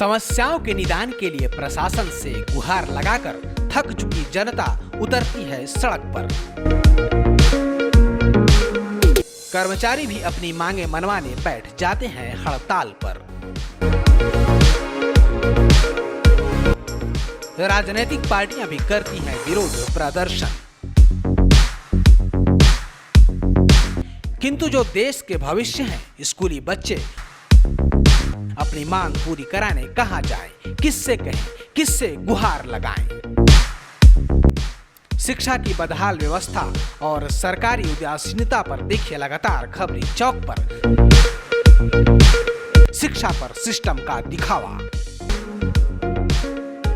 समस्याओं के निदान के लिए प्रशासन से गुहार लगाकर थक चुकी जनता उतरती है सड़क पर। कर्मचारी भी अपनी मांगे मनवाने बैठ जाते हैं हड़ताल पर। राजनीतिक पार्टियां भी करती हैं विरोध प्रदर्शन, किंतु जो देश के भविष्य हैं स्कूली बच्चे अपनी मांग पूरी कराने कहां जाएं, किससे कहें, किससे गुहार लगाएं। शिक्षा की बदहाल व्यवस्था और सरकारी उदासीनता पर देखिए लगातार खबरी चौक पर शिक्षा पर सिस्टम का दिखावा।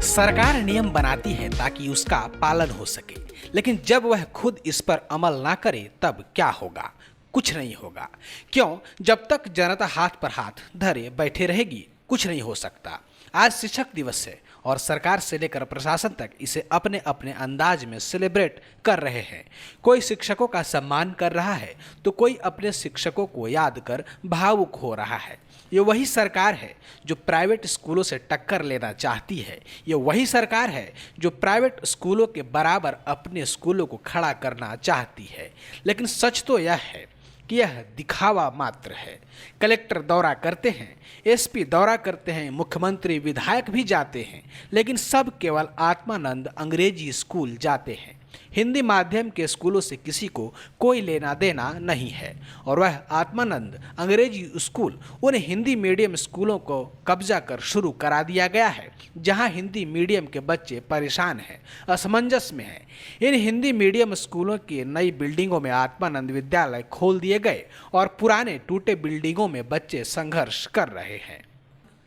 सरकार नियम बनाती है ताकि उसका पालन हो सके, लेकिन जब वह खुद इस पर अमल ना करे तब क्या होगा? कुछ नहीं होगा। क्यों? जब तक जनता हाथ पर हाथ धरे बैठे रहेगी कुछ नहीं हो सकता। आज शिक्षक दिवस है और सरकार से लेकर प्रशासन तक इसे अपने अपने अंदाज में सेलिब्रेट कर रहे हैं। कोई शिक्षकों का सम्मान कर रहा है तो कोई अपने शिक्षकों को याद कर भावुक हो रहा है। ये वही सरकार है जो प्राइवेट स्कूलों से टक्कर लेना चाहती है। ये वही सरकार है जो प्राइवेट स्कूलों के बराबर अपने स्कूलों को खड़ा करना चाहती है। लेकिन सच तो यह है कि यह दिखावा मात्र है। कलेक्टर दौरा करते हैं, एसपी दौरा करते हैं, मुख्यमंत्री विधायक भी जाते हैं, लेकिन सब केवल आत्मानंद अंग्रेजी स्कूल जाते हैं। हिंदी माध्यम के स्कूलों से किसी को कोई लेना देना नहीं है और वह आत्मानंद अंग्रेजी स्कूल उन हिंदी मीडियम स्कूलों को कब्जा कर शुरू करा दिया गया है जहां हिंदी मीडियम के बच्चे परेशान हैं, असमंजस में हैं। इन हिंदी मीडियम स्कूलों की नई बिल्डिंगों में आत्मानंद विद्यालय खोल दिए गए और पुराने टूटे बिल्डिंगों में बच्चे संघर्ष कर रहे हैं।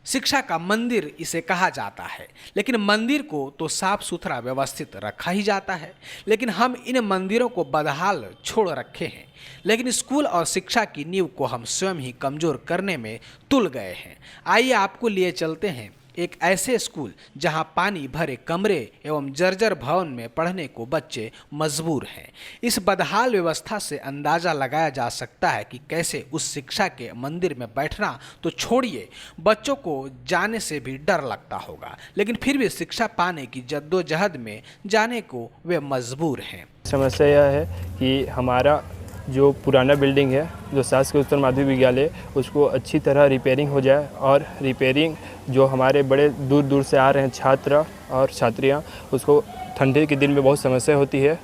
शिक्षा का मंदिर इसे कहा जाता है, लेकिन मंदिर को तो साफ सुथरा व्यवस्थित रखा ही जाता है, लेकिन हम इन मंदिरों को बदहाल छोड़ रखे हैं। लेकिन स्कूल और शिक्षा की नींव को हम स्वयं ही कमजोर करने में तुल गए हैं। आइए आपको लिए चलते हैं एक ऐसे स्कूल जहां पानी भरे कमरे एवं जर्जर भवन में पढ़ने को बच्चे मजबूर हैं। इस बदहाल व्यवस्था से अंदाजा लगाया जा सकता है कि कैसे उस शिक्षा के मंदिर में बैठना तो छोड़िए, बच्चों को जाने से भी डर लगता होगा, लेकिन फिर भी शिक्षा पाने की जद्दोजहद में जाने को वे मजबूर हैं। समस्या यह है कि हमारा जो पुराना बिल्डिंग है, जो शासकीय उच्चतर माध्यमिक विद्यालय, उसको अच्छी तरह रिपेयरिंग हो जाए और रिपेयरिंग जो हमारे बड़े दूर दूर से आ रहे हैं छात्र और छात्रियां, उसको ठंडे के दिन में बहुत समस्या होती है।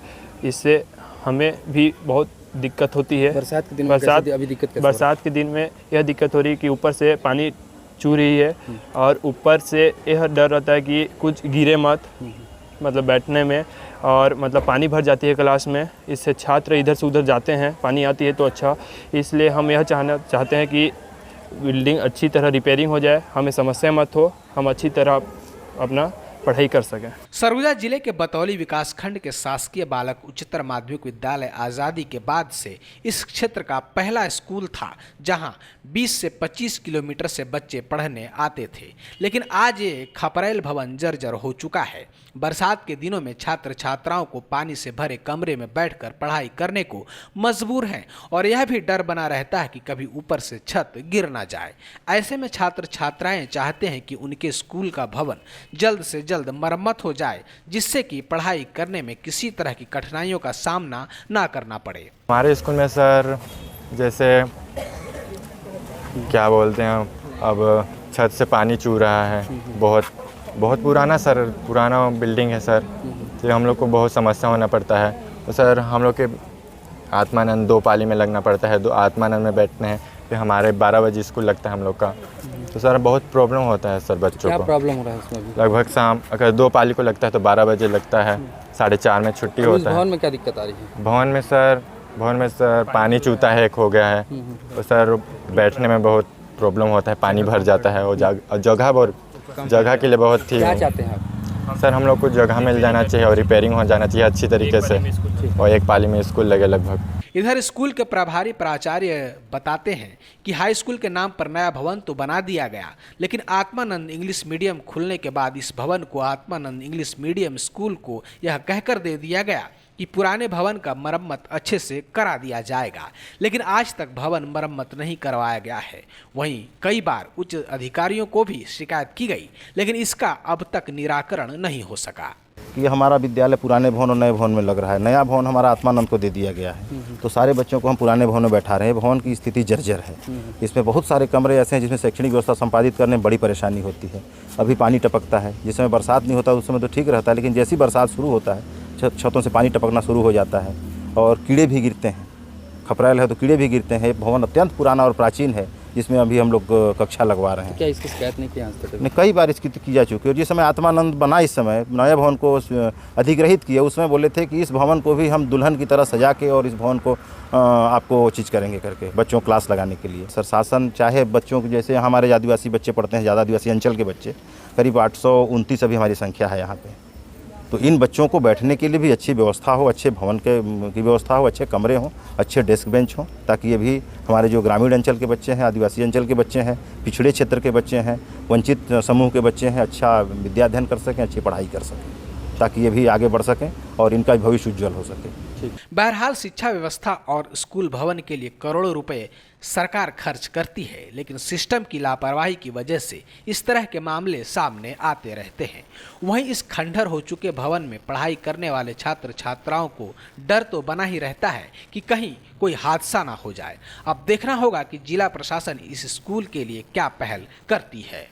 इससे हमें भी बहुत दिक्कत होती है। बरसात के दिन में यह दिक्कत हो रही है कि ऊपर से पानी चू रही है और ऊपर से यह डर रहता है कि कुछ गिरे मत, मतलब बैठने में, और मतलब पानी भर जाती है क्लास में। इससे छात्र इधर से उधर जाते हैं, पानी आती है तो अच्छा। इसलिए हम यह चाहते हैं कि बिल्डिंग अच्छी तरह रिपेयरिंग हो जाए, हमें समस्या मत हो, हम अच्छी तरह अपना पढ़ाई कर सकें। सरगुजा जिले के बतौली विकासखंड के शासकीय बालक उच्चतर माध्यमिक विद्यालय आज़ादी के बाद से इस क्षेत्र का पहला स्कूल था जहां 20 से 25 किलोमीटर से बच्चे पढ़ने आते थे, लेकिन आज ये खपरेल भवन जर्जर हो चुका है। बरसात के दिनों में छात्र छात्राओं को पानी से भरे कमरे में बैठकर पढ़ाई करने को मजबूर हैं और यह भी डर बना रहता है कि कभी ऊपर से छत गिर ना जाए। ऐसे में छात्र छात्राएं चाहते हैं कि उनके स्कूल का भवन जल्द से जल्द मरम्मत हो जाए, जिससे कि पढ़ाई करने में किसी तरह की कठिनाइयों का सामना ना करना पड़े। हमारे स्कूल में सर जैसे क्या बोलते हैं, अब छत से पानी चू रहा है, बहुत पुराना पुराना बिल्डिंग है सर, तो हम लोग को बहुत समस्या होना पड़ता है। तो सर हम लोग के आत्मानंद 2 पाली में लगना पड़ता है, 2 आत्मानंद में बैठने हैं, फिर हमारे 12 बजे स्कूल लगता है हम लोग का। तो सर बहुत प्रॉब्लम होता है सर बच्चों को। क्या प्रॉब्लम हो रहा है उसमें? लगभग शाम अगर 2 पाली को लगता है तो 12 बजे लगता है, 4:30 में छुट्टी होता है। भवन में क्या दिक्कत आ रही है? भवन में सर पानी चूता है, एक हो गया है, तो सर बैठने में बहुत प्रॉब्लम होता है, पानी भर जाता है और जगह के लिए बहुत थी। क्या चाहते हैं आप? सर हम लोग को जगह मिल जाना चाहिए और रिपेयरिंग हो जाना चाहिए अच्छी तरीके से, और 1 पाली में स्कूल लगे लगभग। इधर स्कूल के प्रभारी प्राचार्य बताते हैं कि हाई स्कूल के नाम पर नया भवन तो बना दिया गया, लेकिन आत्मानंद इंग्लिश मीडियम खुलने के बाद इस भवन को आत्मानंद इंग्लिश मीडियम स्कूल को यह कहकर दे दिया गया कि पुराने भवन का मरम्मत अच्छे से करा दिया जाएगा, लेकिन आज तक भवन मरम्मत नहीं करवाया गया है। वहीं कई बार उच्च अधिकारियों को भी शिकायत की गई, लेकिन इसका अब तक निराकरण नहीं हो सका। कि हमारा विद्यालय पुराने भवन और नए भवन में लग रहा है। नया भवन हमारा आत्मानंद को दे दिया गया है, तो सारे बच्चों को हम पुराने भवन में बैठा रहे हैं। भवन की स्थिति जर्जर है। इसमें बहुत सारे कमरे ऐसे हैं जिसमें शैक्षणिक व्यवस्था संपादित करने में बड़ी परेशानी होती है। अभी पानी टपकता है, जिस समय बरसात नहीं होता उस समय तो ठीक रहता है, लेकिन जैसी बरसात शुरू होता है छतों से पानी टपकना शुरू हो जाता है और कीड़े भी गिरते हैं। खपरेल है तो कीड़े भी गिरते हैं। भवन अत्यंत पुराना और प्राचीन है, जिसमें अभी हम लोग कक्षा लगवा रहे हैं। क्या इसकी शिकायत नहीं की आज तक? ने कई बार इसकी की जा चुकी है। और जिस समय आत्मानंद बना, इस समय नया भवन को अधिग्रहित किया, उसमें बोले थे कि इस भवन को भी हम दुल्हन की तरह सजा के और इस भवन को आपको चीज़ करेंगे करके बच्चों को क्लास लगाने के लिए। सर शासन चाहे बच्चों को, जैसे हमारे आदिवासी बच्चे पढ़ते हैं, ज़्यादा आदिवासी अंचल के बच्चे करीब 829 अभी हमारी संख्या है यहाँ पे। तो इन बच्चों को बैठने के लिए भी अच्छी व्यवस्था हो, अच्छे भवन की व्यवस्था हो, अच्छे कमरे हों, अच्छे डेस्क बेंच हों, ताकि ये भी हमारे जो ग्रामीण अंचल के बच्चे हैं, आदिवासी अंचल के बच्चे हैं, पिछड़े क्षेत्र के बच्चे हैं, वंचित समूह के बच्चे हैं, अच्छा विद्या अध्ययन कर सकें, अच्छी पढ़ाई कर सकें, ताकि ये भी आगे बढ़ सकें और इनका भविष्य उज्ज्वल हो सके। बहरहाल शिक्षा व्यवस्था और स्कूल भवन के लिए करोड़ों रुपए सरकार खर्च करती है, लेकिन सिस्टम की लापरवाही की वजह से इस तरह के मामले सामने आते रहते हैं। वहीं इस खंडहर हो चुके भवन में पढ़ाई करने वाले छात्र छात्राओं को डर तो बना ही रहता है कि कहीं कोई हादसा ना हो जाए। अब देखना होगा कि जिला प्रशासन इस स्कूल के लिए क्या पहल करती है।